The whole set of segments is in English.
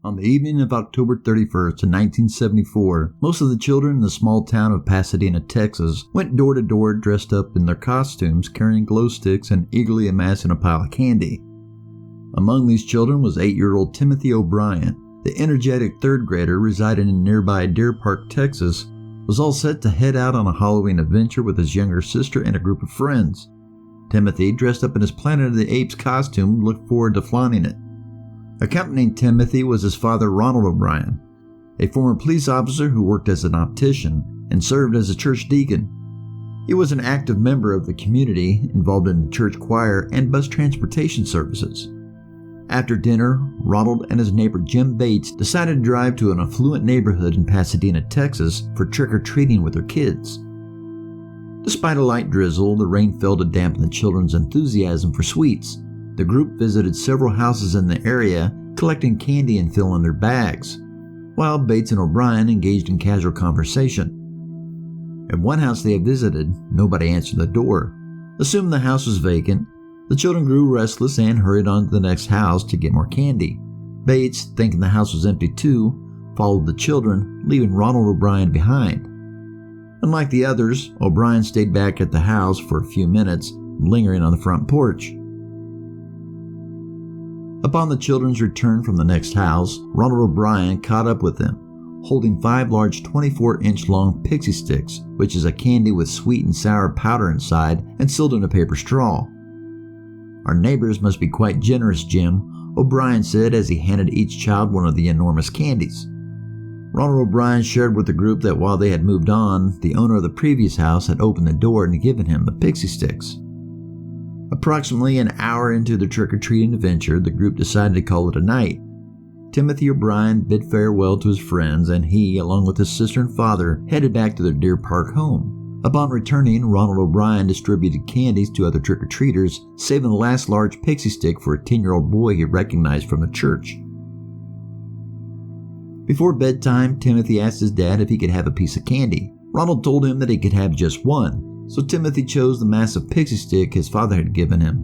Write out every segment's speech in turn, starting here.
On the evening of October 31st, 1974, most of the children in the small town of Pasadena, Texas, went door to door dressed up in their costumes, carrying glow sticks and eagerly amassing a pile of candy. Among these children was 8-year-old Timothy O'Bryan. The energetic third grader residing in nearby Deer Park, Texas, was all set to head out on a Halloween adventure with his younger sister and a group of friends. Timothy, dressed up in his Planet of the Apes costume, looked forward to flaunting it. Accompanying Timothy was his father, Ronald O'Bryan, a former police officer who worked as an optician and served as a church deacon. He was an active member of the community, involved in the church choir and bus transportation services. After dinner, Ronald and his neighbor Jim Bates decided to drive to an affluent neighborhood in Pasadena, Texas for trick-or-treating with their kids. Despite a light drizzle, the rain failed to dampen the children's enthusiasm for sweets. The group visited several houses in the area, collecting candy and filling their bags, while Bates and O'Brien engaged in casual conversation. At one house they had visited, nobody answered the door. Assuming the house was vacant, the children grew restless and hurried on to the next house to get more candy. Bates, thinking the house was empty too, followed the children, leaving Ronald O'Bryan behind. Unlike the others, O'Brien stayed back at the house for a few minutes, lingering on the front porch. Upon the children's return from the next house, Ronald O'Bryan caught up with them, holding 5 large 24-inch long pixie sticks, which is a candy with sweet and sour powder inside and sealed in a paper straw. "Our neighbors must be quite generous, Jim," O'Brien said as he handed each child one of the enormous candies. Ronald O'Brien shared with the group that while they had moved on, the owner of the previous house had opened the door and given him the pixie sticks. Approximately an hour into the trick-or-treating adventure, the group decided to call it a night. Timothy O'Brien bid farewell to his friends, and he, along with his sister and father, headed back to their Deer Park home. Upon returning, Ronald O'Brien distributed candies to other trick-or-treaters, saving the last large pixie stick for a 10-year-old boy he recognized from the church. Before bedtime, Timothy asked his dad if he could have a piece of candy. Ronald told him that he could have just one, so Timothy chose the massive pixie stick his father had given him.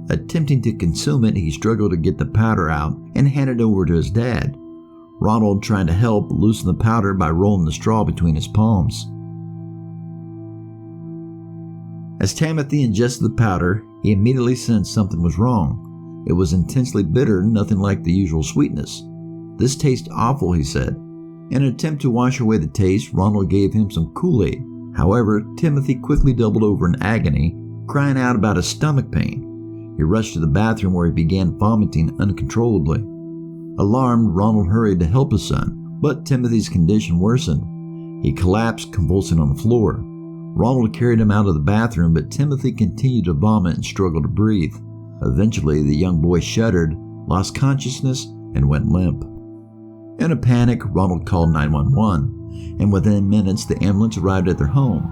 Attempting to consume it, he struggled to get the powder out and hand it over to his dad. Ronald, trying to help, loosened the powder by rolling the straw between his palms. As Timothy ingested the powder, he immediately sensed something was wrong. It was intensely bitter, nothing like the usual sweetness. "This tastes awful," he said. In an attempt to wash away the taste, Ronald gave him some Kool-Aid. However, Timothy quickly doubled over in agony, crying out about his stomach pain. He rushed to the bathroom where he began vomiting uncontrollably. Alarmed, Ronald hurried to help his son, but Timothy's condition worsened. He collapsed, convulsing on the floor. Ronald carried him out of the bathroom, but Timothy continued to vomit and struggled to breathe. Eventually, the young boy shuddered, lost consciousness, and went limp. In a panic, Ronald called 911. And within minutes the ambulance arrived at their home.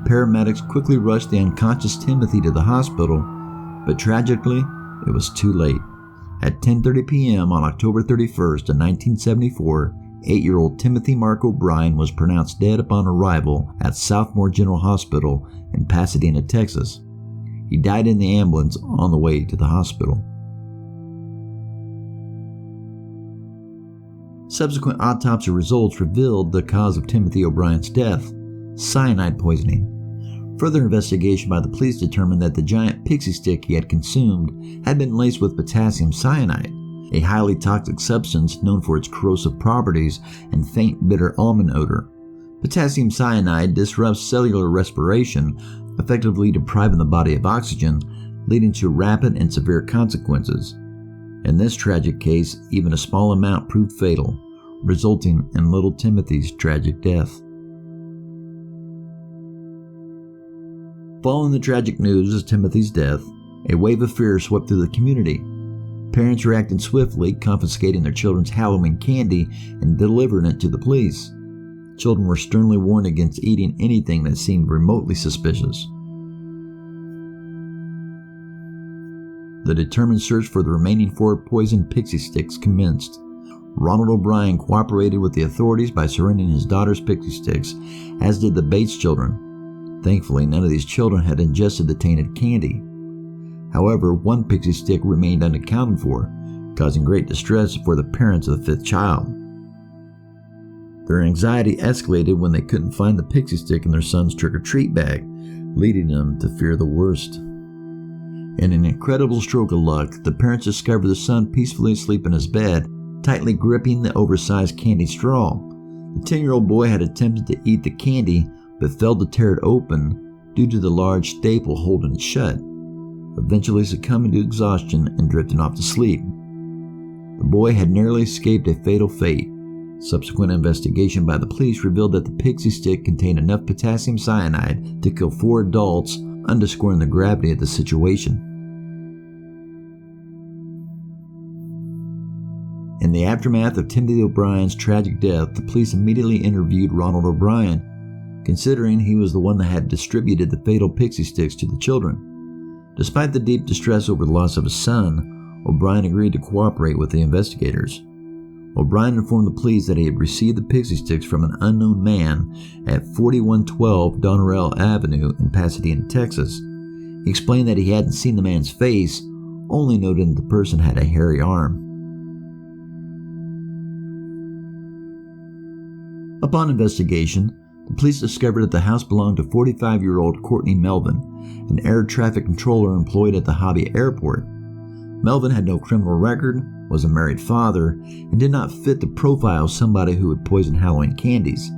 Paramedics quickly rushed the unconscious Timothy to the hospital, but tragically, it was too late. At 10:30 p.m. on October 31st of 1974, 8-year-old Timothy Mark O'Brien was pronounced dead upon arrival at Southmore General Hospital in Pasadena, Texas. He died in the ambulance on the way to the hospital. Subsequent autopsy results revealed the cause of Timothy O'Brien's death: cyanide poisoning. Further investigation by the police determined that the giant pixie stick he had consumed had been laced with potassium cyanide, a highly toxic substance known for its corrosive properties and faint bitter almond odor. Potassium cyanide disrupts cellular respiration, effectively depriving the body of oxygen, leading to rapid and severe consequences. In this tragic case, even a small amount proved fatal, resulting in little Timothy's tragic death. Following the tragic news of Timothy's death, a wave of fear swept through the community. Parents reacted swiftly, confiscating their children's Halloween candy and delivering it to the police. Children were sternly warned against eating anything that seemed remotely suspicious. The determined search for the remaining 4 poisoned pixie sticks commenced. Ronald O'Brien cooperated with the authorities by surrendering his daughter's pixie sticks, as did the Bates children. Thankfully, none of these children had ingested the tainted candy. However, one pixie stick remained unaccounted for, causing great distress for the parents of the fifth child. Their anxiety escalated when they couldn't find the pixie stick in their son's trick-or-treat bag, leading them to fear the worst. In an incredible stroke of luck, the parents discovered the son peacefully asleep in his bed, tightly gripping the oversized candy straw. The 10-year-old boy had attempted to eat the candy, but failed to tear it open due to the large staple holding it shut, eventually succumbing to exhaustion and drifting off to sleep. The boy had narrowly escaped a fatal fate. Subsequent investigation by the police revealed that the pixie stick contained enough potassium cyanide to kill 4 adults, underscoring the gravity of the situation. In the aftermath of Timothy O'Bryan's tragic death, the police immediately interviewed Ronald O'Bryan, considering he was the one that had distributed the fatal pixie sticks to the children. Despite the deep distress over the loss of his son, O'Bryan agreed to cooperate with the investigators. O'Bryan informed the police that he had received the pixie sticks from an unknown man at 4112 Donnerell Avenue in Pasadena, Texas. He explained that he hadn't seen the man's face, only noted that the person had a hairy arm. Upon investigation, the police discovered that the house belonged to 45-year-old Courtney Melvin, an air traffic controller employed at the Hobby Airport. Melvin had no criminal record, was a married father, and did not fit the profile of somebody who would poison Halloween candies.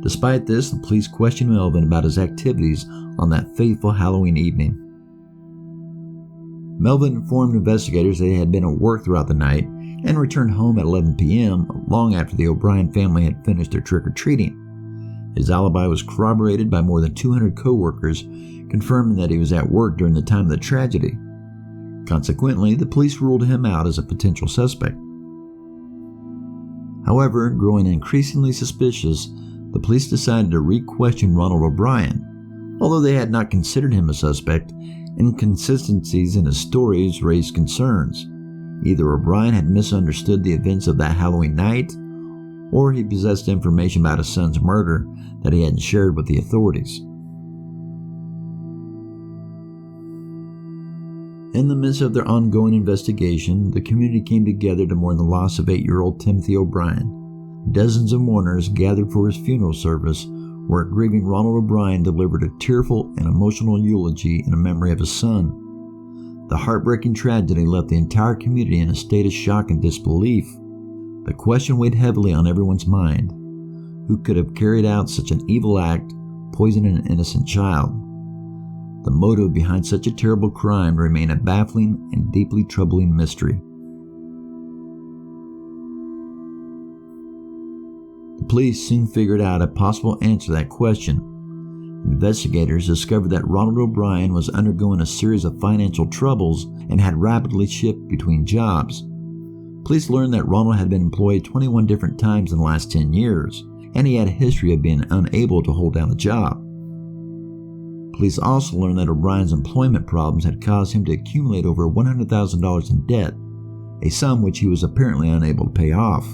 Despite this, the police questioned Melvin about his activities on that fateful Halloween evening. Melvin informed investigators that he had been at work throughout the night and returned home at 11 p.m., long after the O'Bryan family had finished their trick-or-treating. His alibi was corroborated by more than 200 co-workers, confirming that he was at work during the time of the tragedy. Consequently, the police ruled him out as a potential suspect. However, growing increasingly suspicious, the police decided to re-question Ronald O'Bryan. Although they had not considered him a suspect, inconsistencies in his stories raised concerns. Either O'Bryan had misunderstood the events of that Halloween night, or he possessed information about his son's murder that he hadn't shared with the authorities. In the midst of their ongoing investigation, the community came together to mourn the loss of 8-year-old Timothy O'Bryan. Dozens of mourners gathered for his funeral service, where grieving Ronald O'Bryan delivered a tearful and emotional eulogy in memory of his son. The heartbreaking tragedy left the entire community in a state of shock and disbelief. The question weighed heavily on everyone's mind. Who could have carried out such an evil act, poisoning an innocent child? The motive behind such a terrible crime remained a baffling and deeply troubling mystery. The police soon figured out a possible answer to that question. Investigators discovered that Ronald O'Bryan was undergoing a series of financial troubles and had rapidly shifted between jobs. Police learned that Ronald had been employed 21 different times in the last 10 years, and he had a history of being unable to hold down a job. Police also learned that O'Bryan's employment problems had caused him to accumulate over $100,000 in debt, a sum which he was apparently unable to pay off.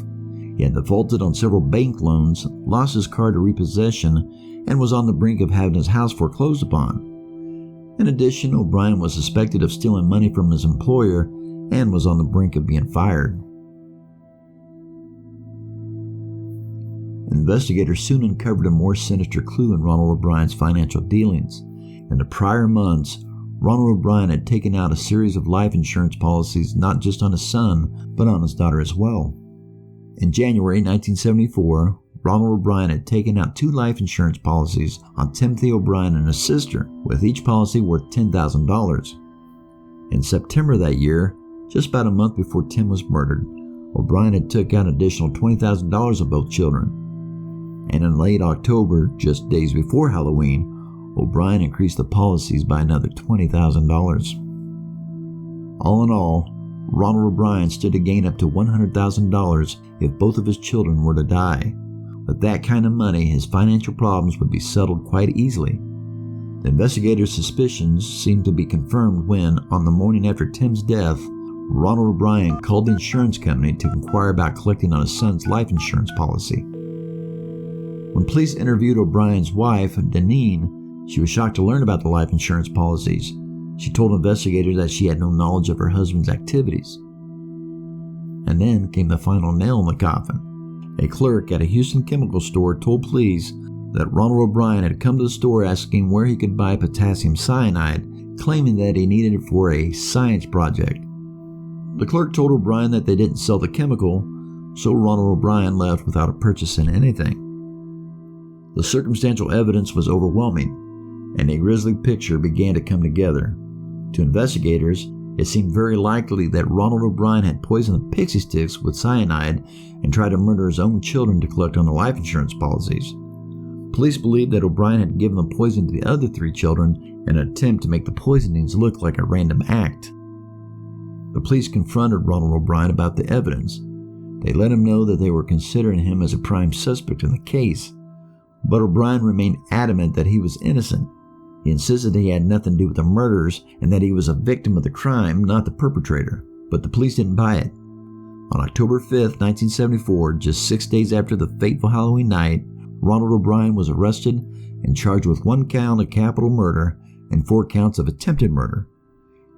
He had defaulted on several bank loans, lost his car to repossession, and was on the brink of having his house foreclosed upon. In addition, O'Bryan was suspected of stealing money from his employer and was on the brink of being fired. Investigators soon uncovered a more sinister clue in Ronald O'Bryan's financial dealings. In the prior months, Ronald O'Bryan had taken out a series of life insurance policies not just on his son, but on his daughter as well. In January 1974, Ronald O'Bryan had taken out 2 life insurance policies on Timothy O'Bryan and his sister, with each policy worth $10,000. In September that year, just about a month before Tim was murdered, O'Bryan had took out an additional $20,000 of both children. And in late October, just days before Halloween, O'Bryan increased the policies by another $20,000. All in all, Ronald O'Bryan stood to gain up to $100,000 if both of his children were to die. With that kind of money, his financial problems would be settled quite easily. The investigators' suspicions seemed to be confirmed when, on the morning after Tim's death, Ronald O'Bryan called the insurance company to inquire about collecting on his son's life insurance policy. When police interviewed O'Bryan's wife, Deneen, she was shocked to learn about the life insurance policies. She told investigators that she had no knowledge of her husband's activities. And then came the final nail in the coffin. A clerk at a Houston chemical store told police that Ronald O'Bryan had come to the store asking where he could buy potassium cyanide, claiming that he needed it for a science project. The clerk told O'Bryan that they didn't sell the chemical, so Ronald O'Bryan left without purchasing anything. The circumstantial evidence was overwhelming, and a grisly picture began to come together. To investigators, it seemed very likely that Ronald O'Bryan had poisoned the pixie sticks with cyanide and tried to murder his own children to collect on the life insurance policies. Police believed that O'Bryan had given the poison to the other 3 children in an attempt to make the poisonings look like a random act. The police confronted Ronald O'Bryan about the evidence. They let him know that they were considering him as a prime suspect in the case, but O'Bryan remained adamant that he was innocent. He insisted he had nothing to do with the murders and that he was a victim of the crime, not the perpetrator, but the police didn't buy it. On October 5, 1974, just 6 days after the fateful Halloween night, Ronald O'Bryan was arrested and charged with 1 count of capital murder and 4 counts of attempted murder.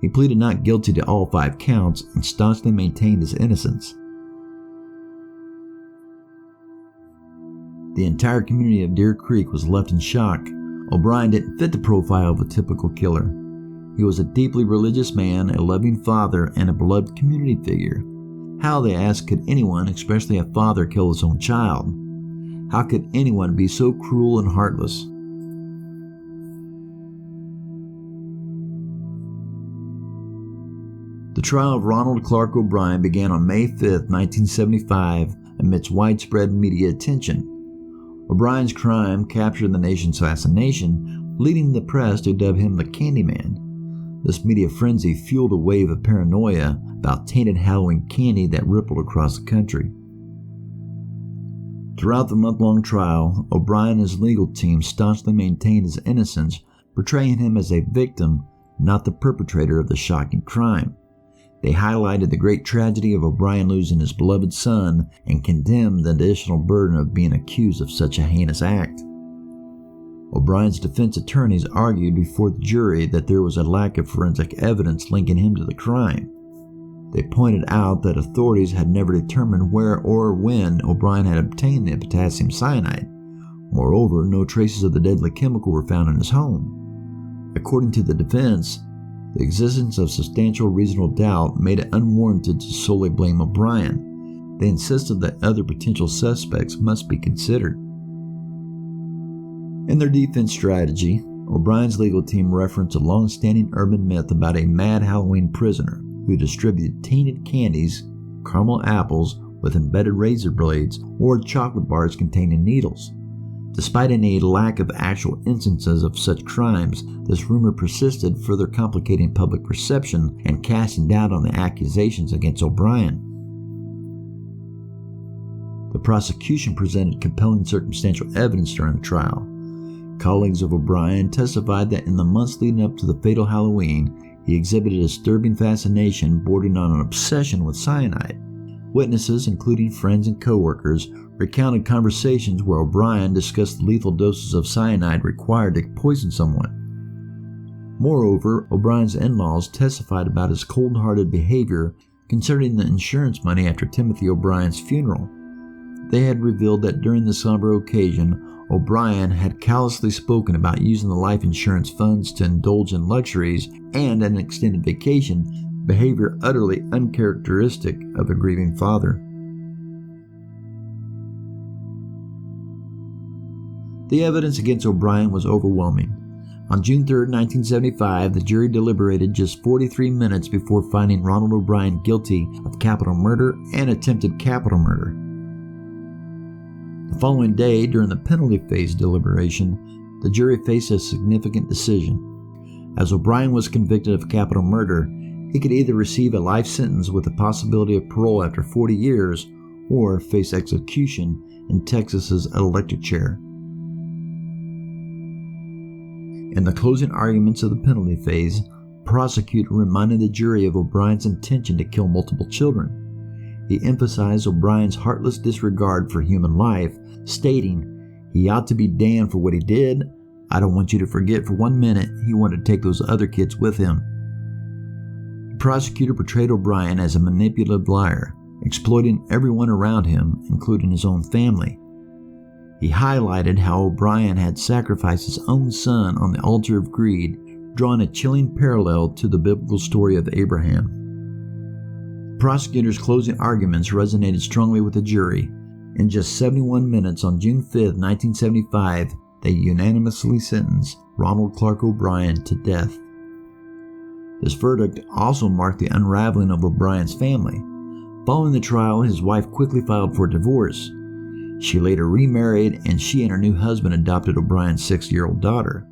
He pleaded not guilty to all 5 counts and staunchly maintained his innocence. The entire community of Deer Creek was left in shock. O'Bryan didn't fit the profile of a typical killer. He was a deeply religious man, a loving father, and a beloved community figure. How, they asked, could anyone, especially a father, kill his own child? How could anyone be so cruel and heartless? The trial of Ronald Clark O'Bryan began on May 5, 1975, amidst widespread media attention. O'Brien's crime captured the nation's fascination, leading the press to dub him the Candyman. This media frenzy fueled a wave of paranoia about tainted Halloween candy that rippled across the country. Throughout the month-long trial, O'Brien and his legal team staunchly maintained his innocence, portraying him as a victim, not the perpetrator of the shocking crime. They highlighted the great tragedy of O'Brien losing his beloved son and condemned the additional burden of being accused of such a heinous act. O'Brien's defense attorneys argued before the jury that there was a lack of forensic evidence linking him to the crime. They pointed out that authorities had never determined where or when O'Brien had obtained the potassium cyanide. Moreover, no traces of the deadly chemical were found in his home. According to the defense, the existence of substantial reasonable doubt made it unwarranted to solely blame O'Brien. They insisted that other potential suspects must be considered. In their defense strategy, O'Brien's legal team referenced a long-standing urban myth about a mad Halloween prisoner who distributed tainted candies, caramel apples with embedded razor blades, or chocolate bars containing needles. Despite any lack of actual instances of such crimes, this rumor persisted, further complicating public perception and casting doubt on the accusations against O'Brien. The prosecution presented compelling circumstantial evidence during the trial. Colleagues of O'Brien testified that in the months leading up to the fatal Halloween, he exhibited a disturbing fascination bordering on an obsession with cyanide. Witnesses, including friends and co-workers, recounted conversations where O'Brien discussed the lethal doses of cyanide required to poison someone. Moreover, O'Brien's in-laws testified about his cold-hearted behavior concerning the insurance money after Timothy O'Brien's funeral. They had revealed that during the somber occasion, O'Brien had callously spoken about using the life insurance funds to indulge in luxuries and an extended vacation, behavior utterly uncharacteristic of a grieving father. The evidence against O'Brien was overwhelming. On June 3, 1975, the jury deliberated just 43 minutes before finding Ronald O'Brien guilty of capital murder and attempted capital murder. The following day, during the penalty phase deliberation, the jury faced a significant decision. As O'Brien was convicted of capital murder, he could either receive a life sentence with the possibility of parole after 40 years or face execution in Texas's electric chair. In the closing arguments of the penalty phase, the prosecutor reminded the jury of O'Brien's intention to kill multiple children. He emphasized O'Brien's heartless disregard for human life, stating, "He ought to be damned for what he did. I don't want you to forget for 1 minute he wanted to take those other kids with him." The prosecutor portrayed O'Brien as a manipulative liar, exploiting everyone around him, including his own family. He highlighted how O'Bryan had sacrificed his own son on the altar of greed, drawing a chilling parallel to the biblical story of Abraham. The prosecutor's closing arguments resonated strongly with the jury. In just 71 minutes on June 5, 1975, they unanimously sentenced Ronald Clark O'Bryan to death. This verdict also marked the unraveling of O'Bryan's family. Following the trial, his wife quickly filed for divorce. She later remarried, and she and her new husband adopted O'Bryan's 6-year-old daughter.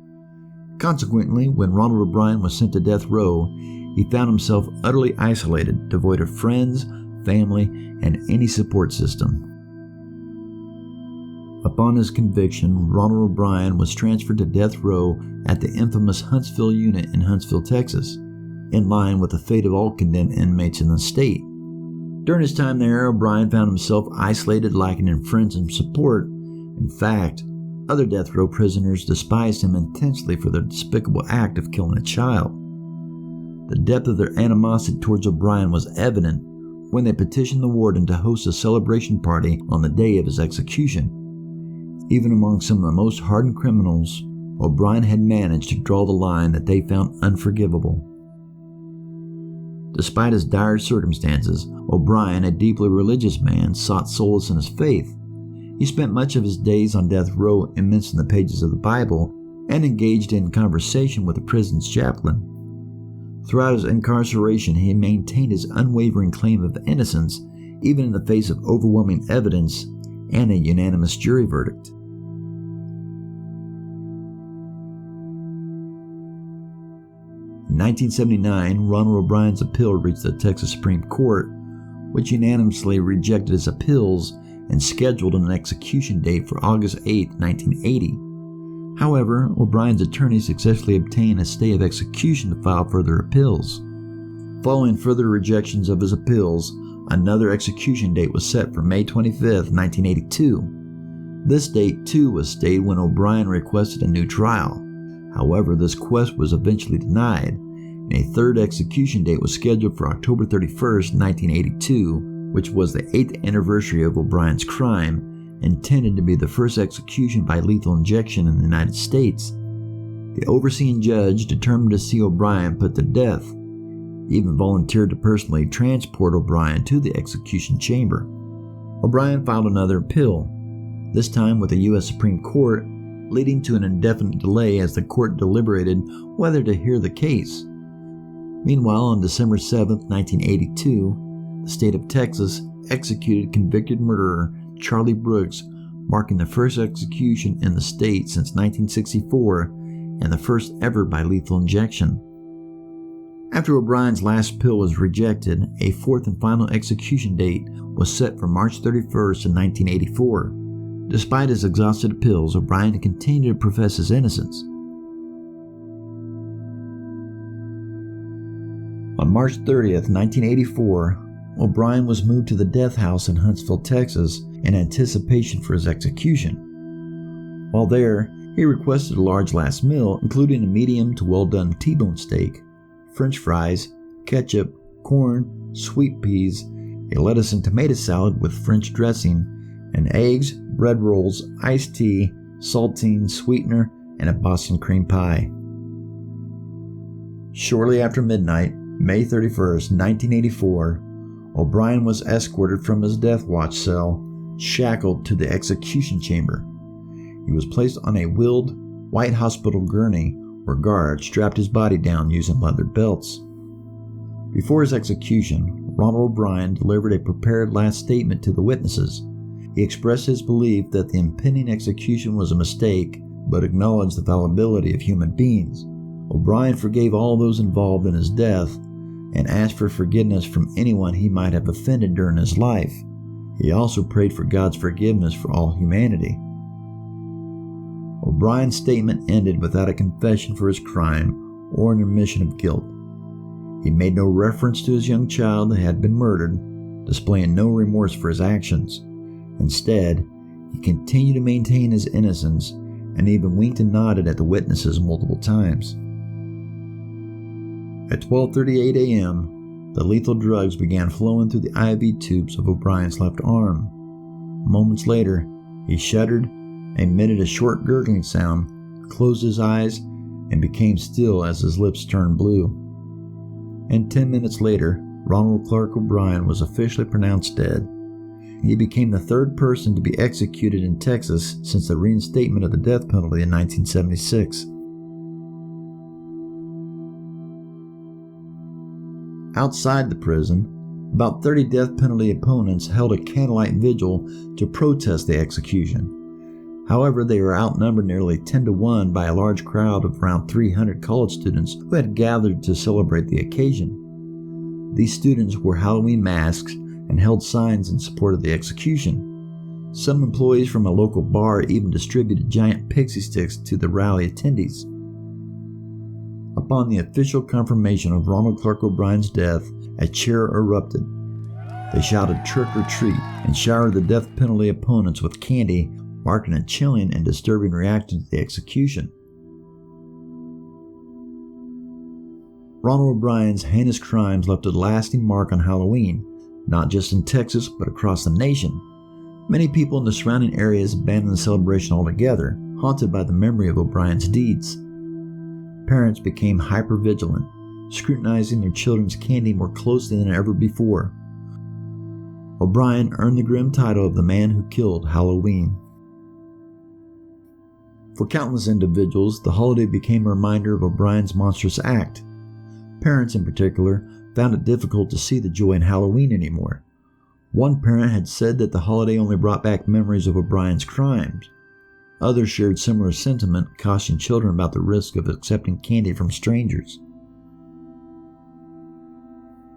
Consequently, when Ronald O'Bryan was sent to death row, he found himself utterly isolated, devoid of friends, family, and any support system. Upon his conviction, Ronald O'Bryan was transferred to death row at the infamous Huntsville unit in Huntsville, Texas, in line with the fate of all condemned inmates in the state. During his time there, O'Bryan found himself isolated, lacking in friends and support. In fact, other death row prisoners despised him intensely for their despicable act of killing a child. The depth of their animosity towards O'Bryan was evident when they petitioned the warden to host a celebration party on the day of his execution. Even among some of the most hardened criminals, O'Bryan had managed to draw the line that they found unforgivable. Despite his dire circumstances, O'Bryan, a deeply religious man, sought solace in his faith. He spent much of his days on death row immersed in the pages of the Bible and engaged in conversation with the prison's chaplain. Throughout his incarceration, he maintained his unwavering claim of innocence, even in the face of overwhelming evidence and a unanimous jury verdict. In 1979, Ronald O'Bryan's appeal reached the Texas Supreme Court, which unanimously rejected his appeals and scheduled an execution date for August 8, 1980. However, O'Bryan's attorney successfully obtained a stay of execution to file further appeals. Following further rejections of his appeals, another execution date was set for May 25, 1982. This date, too, was stayed when O'Bryan requested a new trial. However, this request was eventually denied, and a third execution date was scheduled for October 31, 1982, which was the 8th anniversary of O'Bryan's crime, intended to be the first execution by lethal injection in the United States. The overseeing judge, determined to see O'Bryan put to death, even volunteered to personally transport O'Bryan to the execution chamber. O'Bryan filed another appeal, this time with the U.S. Supreme Court, leading to an indefinite delay as the court deliberated whether to hear the case. Meanwhile, on December 7, 1982, the state of Texas executed convicted murderer Charlie Brooks, marking the first execution in the state since 1964 and the first ever by lethal injection. After O'Bryan's last appeal was rejected, a fourth and final execution date was set for March 31st in 1984. Despite his exhausted appeals, O'Bryan continued to profess his innocence. On March 30th, 1984, O'Bryan was moved to the death house in Huntsville, Texas, in anticipation for his execution. While there, he requested a large last meal, including a medium to well-done T-bone steak, French fries, ketchup, corn, sweet peas, a lettuce and tomato salad with French dressing, and eggs, bread rolls, iced tea, saltines, sweetener, and a Boston cream pie. Shortly after midnight, May 31, 1984, O'Bryan was escorted from his death watch cell, shackled to the execution chamber. He was placed on a wheeled, white hospital gurney where guards strapped his body down using leather belts. Before his execution, Ronald O'Bryan delivered a prepared last statement to the witnesses. He expressed his belief that the impending execution was a mistake, but acknowledged the fallibility of human beings. O'Bryan forgave all those involved in his death and asked for forgiveness from anyone he might have offended during his life. He also prayed for God's forgiveness for all humanity. O'Bryan's statement ended without a confession for his crime or an admission of guilt. He made no reference to his young child that had been murdered, displaying no remorse for his actions. Instead, he continued to maintain his innocence and even winked and nodded at the witnesses multiple times. At 12:38 a.m., the lethal drugs began flowing through the IV tubes of O'Brien's left arm. Moments later, he shuddered, emitted a short gurgling sound, closed his eyes, and became still as his lips turned blue. And 10 minutes later, Ronald Clark O'Bryan was officially pronounced dead. He became the third person to be executed in Texas since the reinstatement of the death penalty in 1976. Outside the prison, about 30 death penalty opponents held a candlelight vigil to protest the execution. However, they were outnumbered nearly 10-1 by a large crowd of around 300 college students who had gathered to celebrate the occasion. These students wore Halloween masks and held signs in support of the execution. Some employees from a local bar even distributed giant pixie sticks to the rally attendees. Upon the official confirmation of Ronald Clark O'Bryan's death, a cheer erupted. They shouted "trick or treat" and showered the death penalty opponents with candy, marking a chilling and disturbing reaction to the execution. Ronald O'Bryan's heinous crimes left a lasting mark on Halloween, not just in Texas but across the nation. Many people in the surrounding areas abandoned the celebration altogether, haunted by the memory of O'Bryan's deeds. Parents became hyper-vigilant, scrutinizing their children's candy more closely than ever before. O'Bryan earned the grim title of the man who killed Halloween. For countless individuals, the holiday became a reminder of O'Bryan's monstrous act. Parents in particular found it difficult to see the joy in Halloween anymore. One parent had said that the holiday only brought back memories of O'Bryan's crimes. Others shared similar sentiment, cautioning children about the risk of accepting candy from strangers.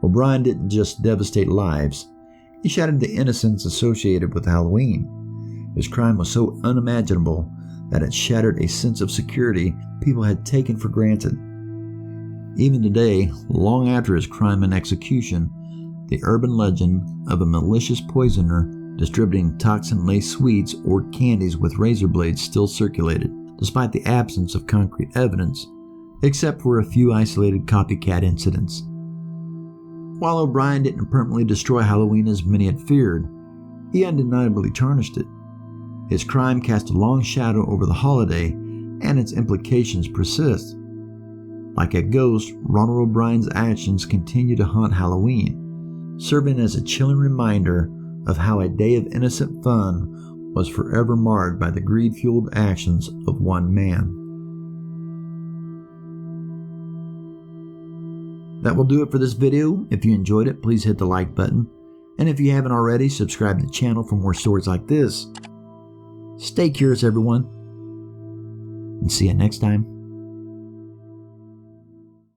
O'Bryan didn't just devastate lives, he shattered the innocence associated with Halloween. His crime was so unimaginable that it shattered a sense of security people had taken for granted. Even today, long after his crime and execution, the urban legend of a malicious poisoner distributing toxin-laced sweets or candies with razor blades still circulated, despite the absence of concrete evidence, except for a few isolated copycat incidents. While O'Bryan didn't permanently destroy Halloween as many had feared, he undeniably tarnished it. His crime cast a long shadow over the holiday, and its implications persist. Like a ghost, Ronald O'Bryan's actions continue to haunt Halloween, serving as a chilling reminder of how a day of innocent fun was forever marred by the greed-fueled actions of one man. That will do it for this video. If you enjoyed it, please hit the like button. And if you haven't already, subscribe to the channel for more stories like this. Stay curious, everyone. And see you next time.